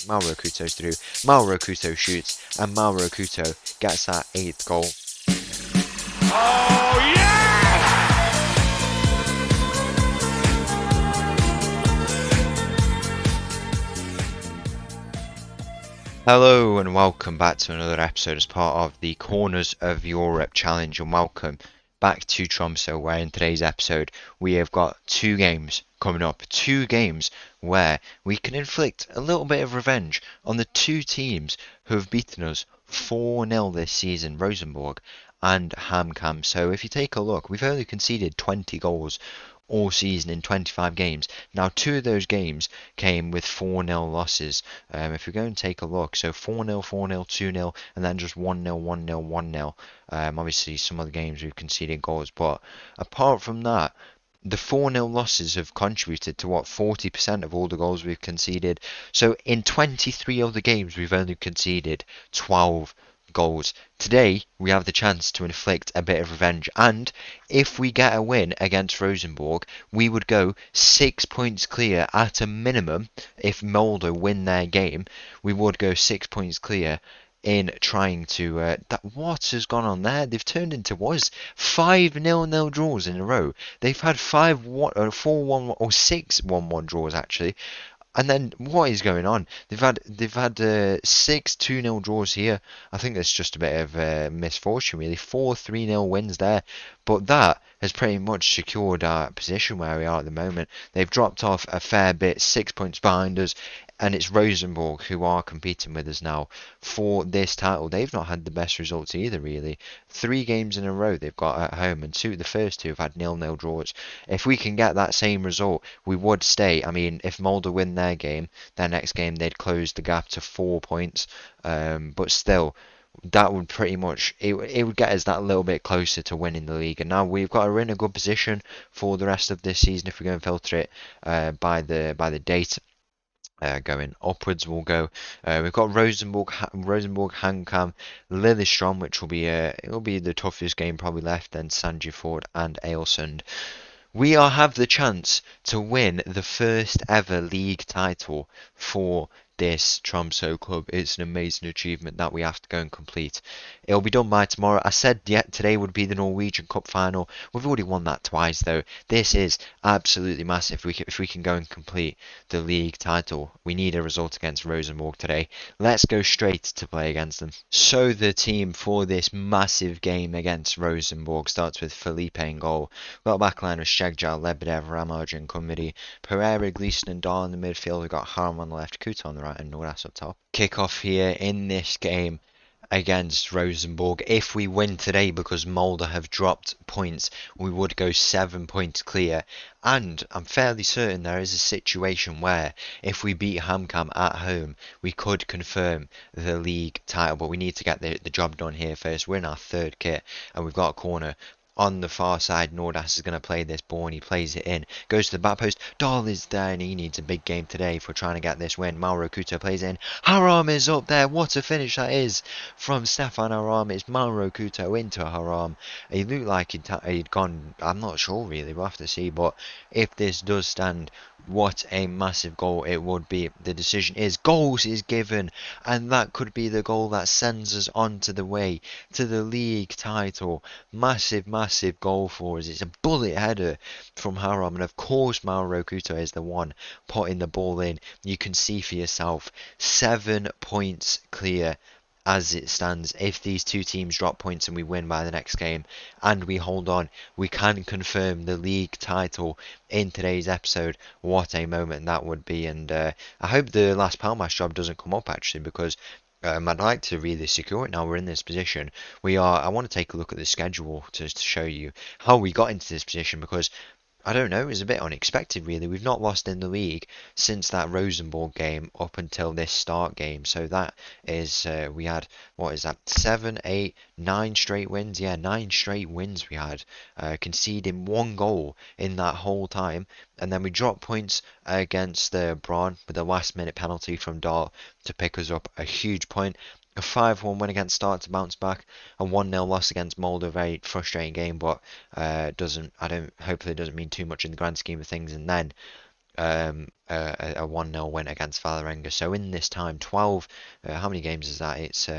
Mauro Couto's through. Mauro Couto shoots, and Mauro Couto gets that 8th goal. Oh, yes! Hello and welcome back to another episode as part of the Corners of Europe Challenge, and welcome back to Tromso, where in today's episode we have got 2 games coming up, 2 games where we can inflict a little bit of revenge on the 2 teams who have beaten us 4-0 this season, Rosenborg and HamKam. So if you take a look, we've only conceded 20 goals all season in 25 games. Now, 2 of those games came with 4-0 losses. If we go and take a look, so 4-0, 4-0, 2-0, and then just 1-0, 1-0, 1-0. Obviously, some of the games we've conceded goals, but apart from that, the 4-0 losses have contributed to 40% of all the goals we've conceded. So in 23 other games, we've only conceded 12 goals. Today, we have the chance to inflict a bit of revenge, and if we get a win against Rosenborg, we would go 6 points clear at a minimum. If Molde win their game, we would go 6 points clear in trying to what has gone on there? They've turned into 5 0-0 draws in a row. They've had 4-1 or 6 1-1 draws actually. And then what is going on? They've had 6 2-0 draws here. I think that's just a bit of misfortune really. 4 3-0 wins there, but that has pretty much secured our position where we are at the moment. They've dropped off a fair bit, 6 points behind us, and it's Rosenborg who are competing with us now for this title. They've not had the best results either really. 3 games in a row they've got at home, and the first 2 have had 0-0 draws. If we can get that same result, we would stay. I mean, if Molde win their next game, they'd close the gap to 4 points. But still, that would pretty much it would get us that little bit closer to winning the league. And now we've got we're in a good position for the rest of this season if we go and filter it by the date. Going upwards, we'll go. We've got Rosenborg, HamKam, Lillestrøm, which will be it'll be the toughest game probably left. Then Sandefjord and Ailsund. We have the chance to win the first ever league title for this Tromso club. It's an amazing achievement that we have to go and complete. It'll be done by tomorrow. I said today would be the Norwegian Cup final. We've already won that twice though. This is absolutely massive. If we can go and complete the league title, we need a result against Rosenborg today. Let's go straight to play against them. So the team for this massive game against Rosenborg starts with Felipe in goal. We've got a backline with Shegjal, Lebedev, Ramaj and Kumiri, Pereira, Gleeson and Dahl in the midfield. We've got Haram on the left, Kuta on the right and Nordas up top. Kick off here in this game against Rosenborg. If we win today, because Molde have dropped points, we would go 7 points clear. And I'm fairly certain there is a situation where if we beat HamKam at home, we could confirm the league title. But we need to get the job done here first. We're in our 3rd kit and we've got a corner. On the far side, Nordas is going to play this ball and he plays it in. Goes to the back post. Dahl is there and he needs a big game today if we're trying to get this win. Mauro Couto plays it in. Haram is up there. What a finish that is from Stefan Haram. It's Mauro Couto into Haram. He looked like he'd gone. I'm not sure really. We'll have to see. But if this does stand, what a massive goal it would be. The decision is goals is given, and that could be the goal that sends us onto the way to the league title. Massive goal for us. It's a bullet header from Haram, and of course Mauro Couto is the one putting the ball in. You can see for yourself, 7 points clear as it stands. If these 2 teams drop points and we win by the next game and we hold on, we can confirm the league title in today's episode. What a moment that would be. And I hope the last Palmas job doesn't come up actually, because I'd like to really secure it now we're in this position. I want to take a look at the schedule to show you how we got into this position, because I don't know, it was a bit unexpected really. We've not lost in the league since that Rosenborg game up until this start game. So that is, we had, what is that, 7, 8, 9 straight wins? Yeah, 9 straight wins we had, conceding 1 goal in that whole time. And then we dropped points against Braun with a last minute penalty from Dahl to pick us up a huge point. A 5-1 win against Start to bounce back, a 1-0 loss against Molde, a very frustrating game, but hopefully it doesn't mean too much in the grand scheme of things. And then a 1-0 win against Vålerenga. So in this time, 12, how many games is that? It's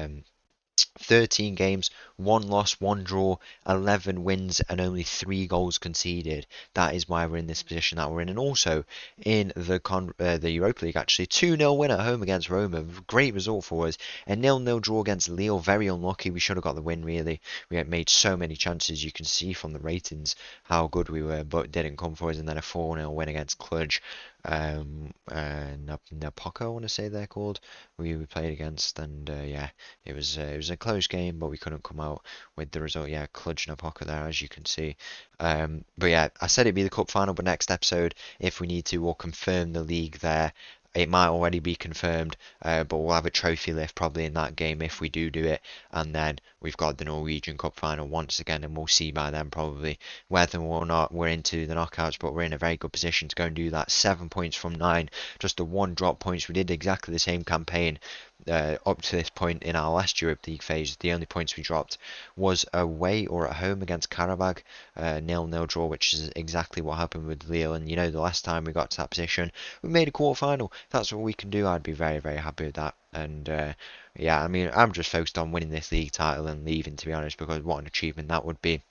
13 games, 1 loss, 1 draw, 11 wins, and only 3 goals conceded. That is why we're in this position that we're in. And also in the Europa League, actually, 2-0 win at home against Roma. Great result for us. A 0-0 draw against Lille. Very unlucky. We should have got the win, really. We had made so many chances. You can see from the ratings how good we were, but didn't come for us. And then a 4-0 win against Cluj. Napoca, I want to say they're called. We played against, and yeah, it was a close game, but we couldn't come out with the result. Yeah, Cluj Napoca there, as you can see. But yeah, I said it'd be the cup final, but next episode, if we need to, we'll confirm the league there. It might already be confirmed, but we'll have a trophy lift probably in that game if we do it. And then we've got the Norwegian Cup final once again, and we'll see by then probably whether or not we're into the knockouts. But we're in a very good position to go and do that. 7 points from 9, just the 1 drop points. We did exactly the same campaign up to this point in our last Europe League phase. The only points we dropped was away or at home against Karabag, 0-0 draw, which is exactly what happened with Lille. And you know, the last time we got to that position, we made a quarter final. That's what we can do. I'd be very, very happy with that. And yeah, I mean, I'm just focused on winning this league title and leaving, to be honest, because what an achievement that would be.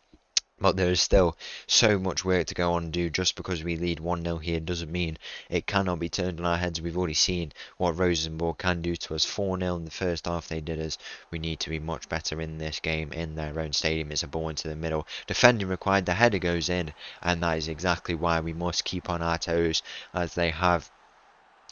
But there is still so much work to go on and do. Just because we lead 1-0 here doesn't mean it cannot be turned on our heads. We've already seen what Rosenborg can do to us. 4-0 in the first half they did us. We need to be much better in this game in their own stadium. It's a ball into the middle. Defending required, the header goes in, and that is exactly why we must keep on our toes, as they have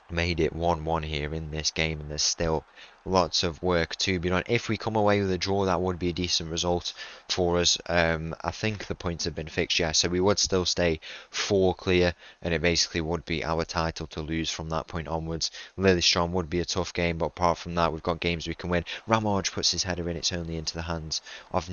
made it 1-1 here in this game, and there's still lots of work to be done. If we come away with a draw, that would be a decent result for us. I think the points have been fixed, yeah, so we would still stay 4 clear, and it basically would be our title to lose from that point onwards. Lillestrøm would be a tough game, but apart from that, we've got games we can win. Ramage puts his header in, it's only into the hands of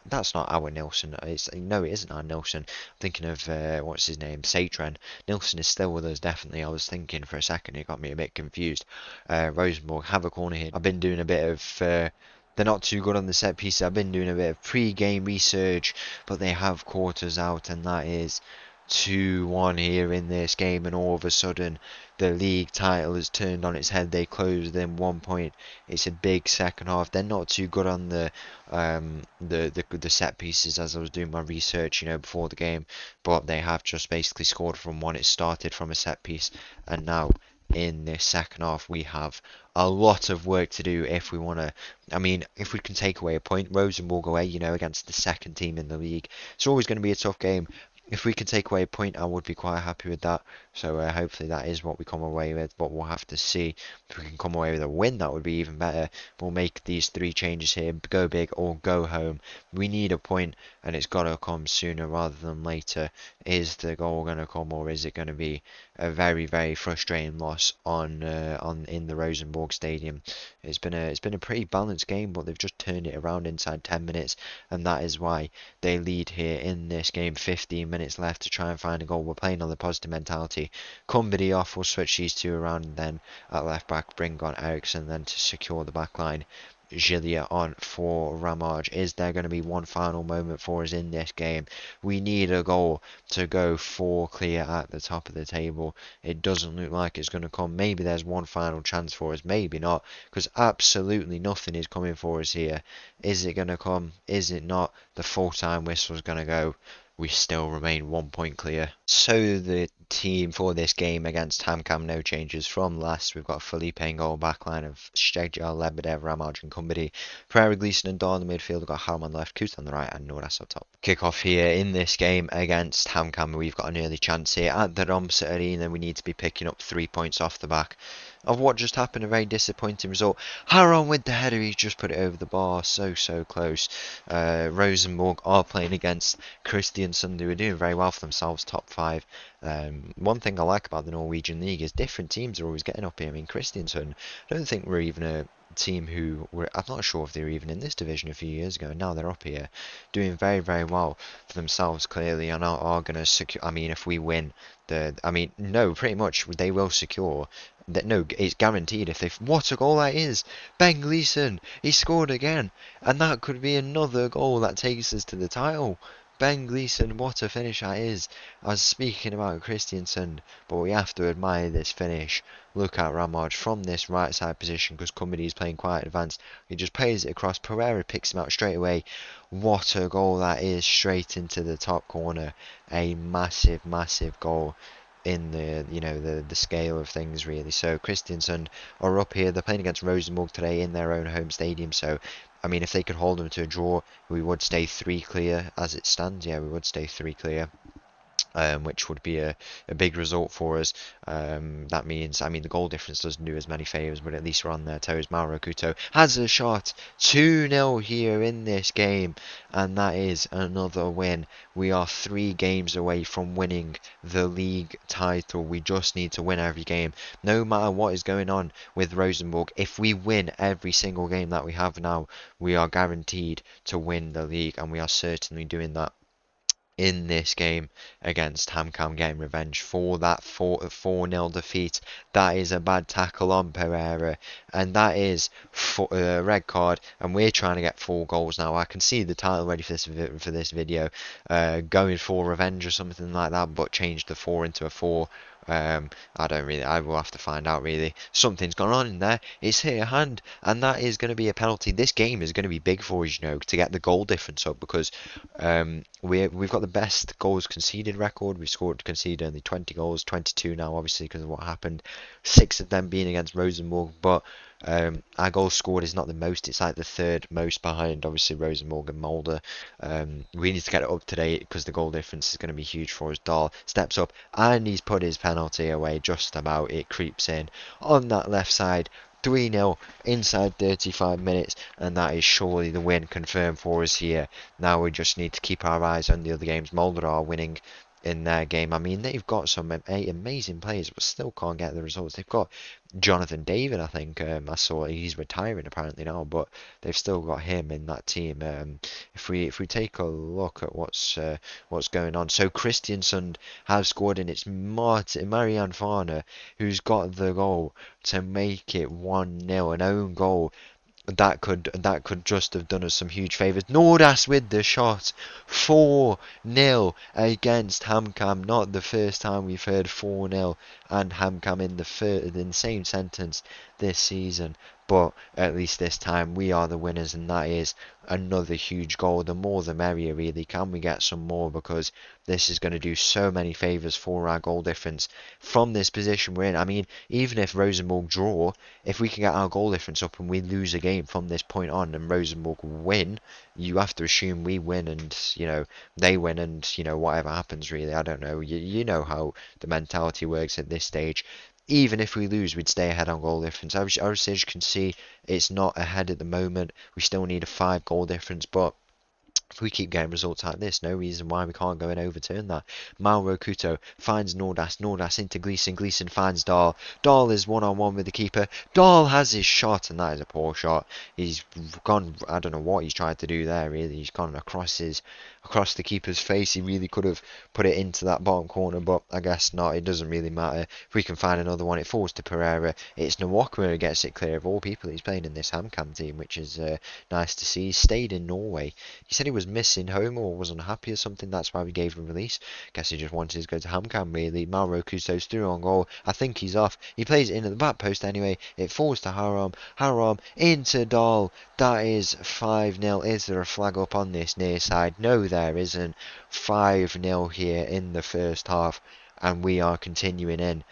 that's not our Nilsson. No, it isn't our Nilsson. I'm thinking of what's his name, Satren. Nilsson is still with us, definitely. I was thinking for a second, it got me a bit confused. Rosenborg have a corner here. I've been doing a bit of they're not too good on the set pieces. I've been doing a bit of pre-game research, but they have caught us out, and that is 2-1 here in this game. And all of a sudden, the league title has turned on its head. They closed in 1 point. It's a big second half. They're not too good on the set pieces, as I was doing my research, you know, before the game. But they have just basically scored from one. It started from a set piece, and now in this second half we have a lot of work to do if we want to. I mean, if we can take away a point, Rosenborg away, you know, against the second team in the league, it's always going to be a tough game. If we can take away a point, I would be quite happy with that. So hopefully that is what we come away with, but we'll have to see. If we can come away with a win, that would be even better. We'll make these 3 changes here: go big or go home. We need a point, and it's got to come sooner rather than later. Is the goal going to come, or is it going to be a very, very frustrating loss on in the Rosenborg Stadium? It's been a pretty balanced game, but they've just turned it around inside 10 minutes, and that is why they lead here in this game. 15 minutes left to try and find a goal. We're playing on the positive mentality. Kumbadi off, we'll switch these two around, and then at left back bring on Eriksson, then to secure the back line, Gilia on for Ramage. Is there going to be one final moment for us in this game? We need a goal to go 4 clear at the top of the table. It doesn't look like it's going to come. Maybe there's one final chance for us, maybe not, because absolutely nothing is coming for us here. Is it going to come? Is it not? The full-time whistle is going to go. We still remain 1 point clear. So the team for this game against HamKam, no changes from last. We've got Felipe in goal, backline of Stegjar, Lebedev, Ramaj and Kumbadi. Pereira, Gleeson and Dawn in the midfield. We've got Harman left, Kut on the right and Noras up top. Kick off here in this game against HamKam. We've got an early chance here at the Tromsø Arena. We need to be picking up 3 points off the back of what just happened. A very disappointing result. Haron with the header, he's just put it over the bar, so close. Rosenborg are playing against Kristiansund, who are doing very well for themselves, top 5. One thing I like about the Norwegian league is different teams are always getting up here. I mean, Kristiansund, I don't think we're even a team who were, I'm not sure if they were even in this division a few years ago. Now they're up here doing very, very well for themselves, clearly, and are going to secure. I mean, if we win no, pretty much they will secure that. No, it's guaranteed. If they, what a goal that is! Ben Gleeson, he scored again, and that could be another goal that takes us to the title. Ben Gleeson, what a finish that is. I was speaking about Christiansen, but we have to admire this finish. Look at Ramage from this right side position because Company is playing quite advanced. He just plays it across. Pereira picks him out straight away. What a goal that is, straight into the top corner. A massive, massive goal in the the scale of things really. So Christiansen are up here. They're playing against Rosenborg today in their own home stadium. So I mean, if they could hold them to a draw, we would stay three clear as it stands. Yeah, we would stay three clear. Which would be a big result for us. That means, I mean, the goal difference doesn't do as many favours, but at least we're on their toes. Mauro Couto has a shot. 2-0 here in this game, and that is another win. We are 3 games away from winning the league title. We just need to win every game. No matter what is going on with Rosenborg, if we win every single game that we have now, we are guaranteed to win the league, and we are certainly doing that in this game against HamKam, getting revenge for that 4-0 defeat. That is a bad tackle on Pereira, and that is a red card, and we're trying to get 4 goals now. I can see the title ready for this video, going for revenge or something like that, but change the 4 into a 4. I will have to find out really. Something's gone on in there. It's hit a hand, and that is going to be a penalty. This game is going to be big for us, to get the goal difference up because we've got the best goals conceded record. We've conceded only 20 goals, 22 now, obviously because of what happened. 6 of them being against Rosenborg, but our goals scored is not the most. It's like the 3rd most behind, obviously Rosenborg and Mulder. We need to get it up to date because the goal difference is going to be huge for us. Dahl steps up and he's put his penalty away just about. It creeps in on that left side. 3-0 inside 35 minutes, and that is surely the win confirmed for us here. Now we just need to keep our eyes on the other games. Mulder are winning in their game. I mean, they've got some amazing players, but still can't get the results. They've got Jonathan David, I think. I saw he's retiring apparently now, but they've still got him in that team. If we take a look at what's going on, so Christiansen has scored, and it's Marianne Farner who's got the goal to make it 1-0, an own goal. That could just have done us some huge favours. Nordas with the shot. 4-0 against HamKam. Not the first time we've heard 4-0 and HamKam in the same sentence this season. But at least this time we are the winners, and that is another huge goal. The more the merrier really. Can we get some more, because this is going to do so many favours for our goal difference from this position we're in. I mean, even if Rosenborg draw, if we can get our goal difference up and we lose a game from this point on and Rosenborg win, you have to assume we win and, they win and, whatever happens really. I don't know. You know how the mentality works at this stage. Even if we lose, we'd stay ahead on goal difference. Obviously, as you can see, it's not ahead at the moment. We still need a 5 goal difference, but if we keep getting results like this, no reason why we can't go and overturn that. Mauro Couto finds Nordas. Nordas into Gleeson. Gleeson finds Dahl. Dahl is one-on-one with the keeper. Dahl has his shot, and that is a poor shot. He's gone, I don't know what he's tried to do there, really. He's gone across the keeper's face. He really could have put it into that bottom corner, but I guess not. It doesn't really matter. If we can find another one, it falls to Pereira. It's Nwokma who gets it clear. Of all people, he's playing in this HamKam team, which is nice to see. He stayed in Norway. He said he was missing home or was unhappy or something. That's why we gave him release. Guess he just wanted to go to HamKam, really. Mauro Couto's through on goal. I think he's off. He plays it in at the back post anyway. It falls to Haram. Haram into Dahl. That is 5-0. Is there a flag up on this near side? No, there isn't. 5-0 here in the first half, and we are continuing in.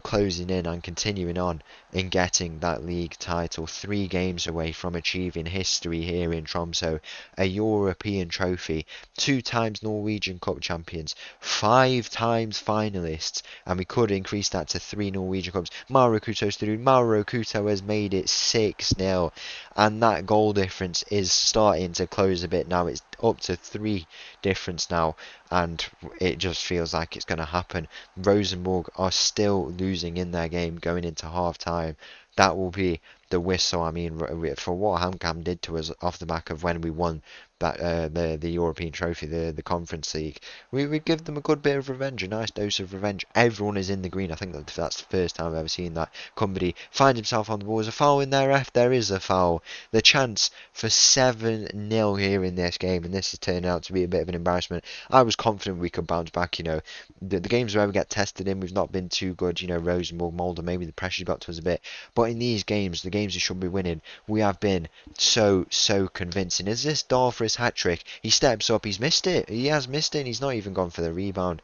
Closing in and continuing on in getting that league title. 3 games away from achieving history here in Tromso. A European trophy, 2 times Norwegian Cup champions, 5 times finalists, and we could increase that to 3 Norwegian Cups. Mauro Couto's through. Mauro Couto has made it 6-0, and that goal difference is starting to close a bit now. It's up to 3 difference now, and it just feels like it's going to happen. Rosenborg are still losing in their game going into half time. That will be the whistle. I mean, for what HamKam did to us off the back of when we won that the European trophy, the Conference League, we give them a good bit of revenge, a nice dose of revenge. Everyone is in the green. I think that's the first time I've ever seen that. Company finds himself on the ball. There's a foul in there, ref. There is a foul. The chance for 7-0 here in this game, and this has turned out to be a bit of an embarrassment. I was confident we could bounce back. The games where we get tested in, we've not been too good. Rosenborg, Molde, maybe the pressure got to us a bit. But in these games, the games we should be winning, we have been so convincing. Is this Dahl for his hat trick? He steps up, he's missed it. He has missed it, and he's not even gone for the rebound.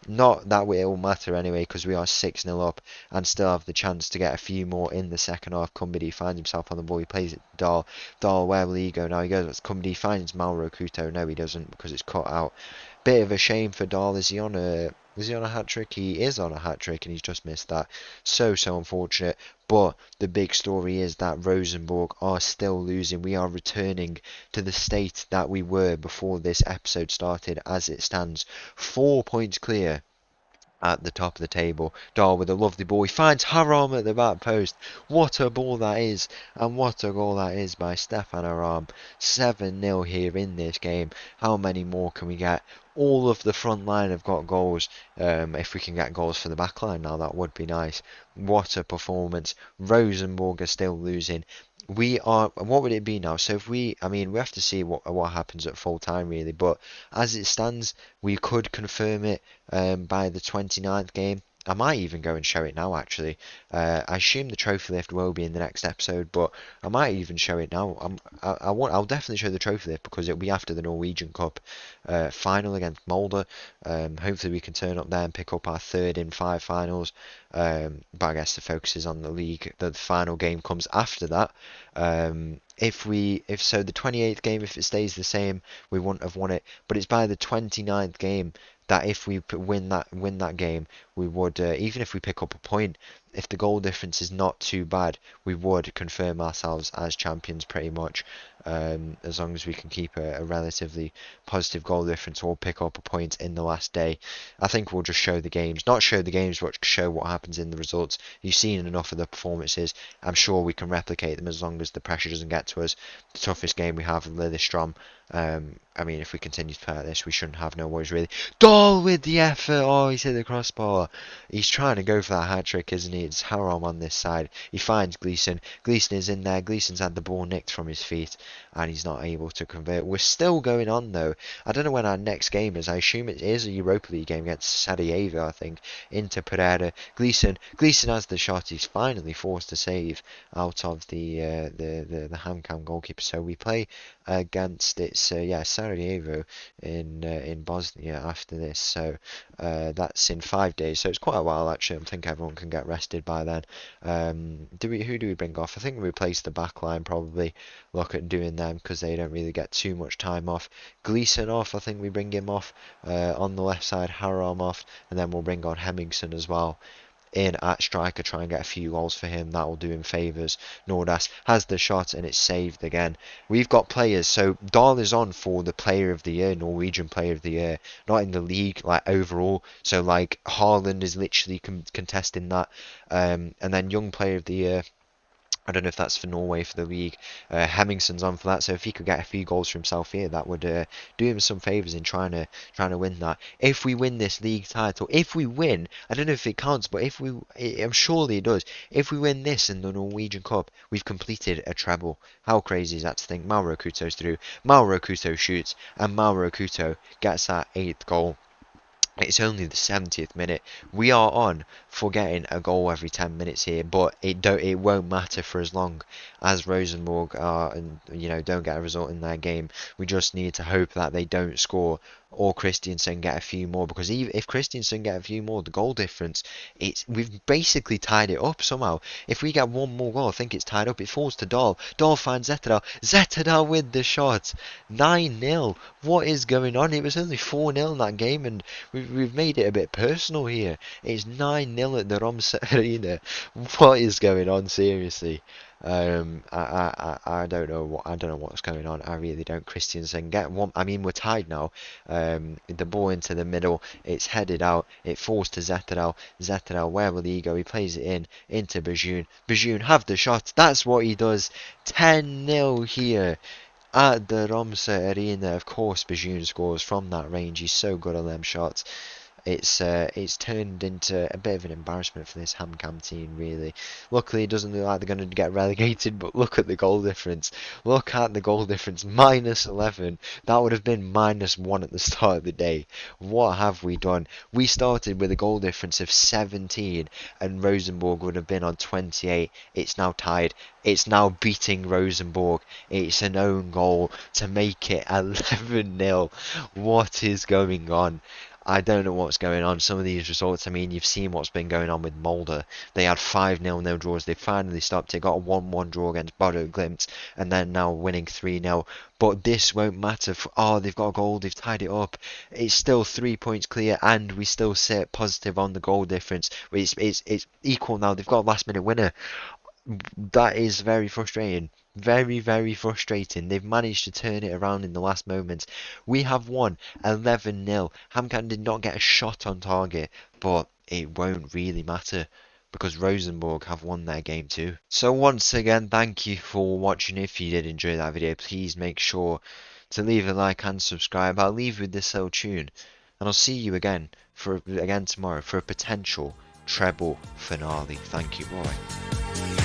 Not that it will matter anyway, because we are 6-0 up and still have the chance to get a few more in the second half. Kumbadi finds himself on the ball. He plays it to Dahl. Dahl, where will he go now? He goes to Kumbadi, finds Mauro Couto. No, he doesn't, because it's cut out. Bit of a shame for Dahl. Is he on a hat trick? He is on a hat trick, and he's just missed that. So unfortunate. But the big story is that Rosenborg are still losing. We are returning to the state that we were before this episode started. As it stands, 4 points clear at the top of the table. Dahl with a lovely ball. He finds Haram at the back post. What a ball that is, and what a goal that is by Stefan Haram. 7-0 here in this game. How many more can we get? All of the front line have got goals. If we can get goals for the back line now, that would be nice. What a performance. Rosenborg are still losing. What would it be now? So we have to see what happens at full time really, but as it stands, we could confirm it by the 29th game. I might even go and show it now actually. I assume the trophy lift will be in the next episode, but I might even show it now. I'll definitely show the trophy lift because it'll be after the Norwegian Cup final against Molde. Hopefully we can turn up there and pick up our third in 5 finals. But I guess the focus is on the league. The final game comes after that. If the 28th game, if it stays the same, we wouldn't have won it. But it's by the 29th game that if we win that game, we would, even if we pick up a point, if the goal difference is not too bad, we would confirm ourselves as champions pretty much. As long as we can keep a relatively positive goal difference or pick up a point in the last day. I think we'll just show the games, not show the games, but show what happens in the results. You've seen enough of the performances. I'm sure we can replicate them as long as the pressure doesn't get to us. The toughest game we have, Lillestrøm. If we continue to play like this, we shouldn't have no worries really. Dahl with the effort. Oh, he's hit the crossbar. He's trying to go for that hat trick, isn't he? It's Haram on this side. He finds Gleeson. Gleeson is in there. Gleeson's had the ball nicked from his feet, and he's not able to convert. We're still going on though. I don't know when our next game is. I assume it is a Europa League game against Sarajevo, I think. Into Pereira. Gleeson has the shot. He's finally forced to save out of the HamKam goalkeeper. So we play against Sarajevo in Bosnia after this. So that's in 5 days. So it's quite a while actually. I think everyone can get rested by then. Who do we bring off? I think we replace the back line probably. Look at doing them because they don't really get too much time off. Gleeson off. I think we bring him off on the left side. Haram off, and then we'll bring on Hemmingsen as well in at striker, try and get a few goals for him. That will do him favours. Nordas has the shot and it's saved again. We've got players, so Dahl is on for the player of the year, Norwegian player of the year, not in the league, like overall. So like Haaland is literally contesting that, and then young player of the year, I don't know if that's for Norway for the league. Hemmingsen's on for that, so if he could get a few goals for himself here, that would do him some favours in trying to win that. If we win this league title, if we win, I don't know if it counts, but I'm surely it does. If we win this in the Norwegian Cup, we've completed a treble. How crazy is that to think? Mauro Couto's through. Mauro Couto shoots, and Mauro Couto gets that 8th goal. It's only the 70th minute. We are on for getting a goal every 10 minutes here, but it won't matter for as long as Rosenborg are and don't get a result in their game. We just need to hope that they don't score or Christiansen get a few more, because even if Christiansen get a few more, the goal difference, we've basically tied it up somehow. If we get one more goal, I think it's tied up. It falls to Dahl. Dahl finds Zetterdahl. Zetterdahl with the shot. 9-0. What is going on? It was only 4-0 in that game, and we've made it a bit personal here. It's 9-0 at the Tromsø Arena. What is going on, seriously? I don't know what's going on. I really don't. Christiansen get one. I mean, we're tied now. The ball into the middle. It's headed out. It falls to Zetterell. Zetterell, where will he go? He plays it into Bajun. Bajun have the shot. That's what he does. 10-0 here at the Tromsø Arena. Of course, Bajun scores from that range. He's so good on them shots. It's turned into a bit of an embarrassment for this HamKam team, really. Luckily, it doesn't look like they're going to get relegated, but look at the goal difference. Look at the goal difference, -11. That would have been -1 at the start of the day. What have we done? We started with a goal difference of 17, and Rosenborg would have been on 28. It's now tied. It's now beating Rosenborg. It's an own goal to make it 11-0. What is going on? I don't know what's going on. Some of these results, I mean, you've seen what's been going on with Molde. They had 5-0 no draws. They finally stopped it, got a 1-1 draw against Bodo Glimt, and then now winning 3-0. But this won't matter. Oh, they've got a goal. They've tied it up. It's still 3 points clear, and we still sit positive on the goal difference. It's equal now. They've got a last-minute winner. That is very frustrating. Very, very frustrating. They've managed to turn it around in the last moments. We have won 11-0. HamKam did not get a shot on target, but it won't really matter because Rosenborg have won their game too. So once again, thank you for watching. If you did enjoy that video, please make sure to leave a like and subscribe. I'll leave you with this little tune, and I'll see you again tomorrow for a potential treble finale. Thank you, bye.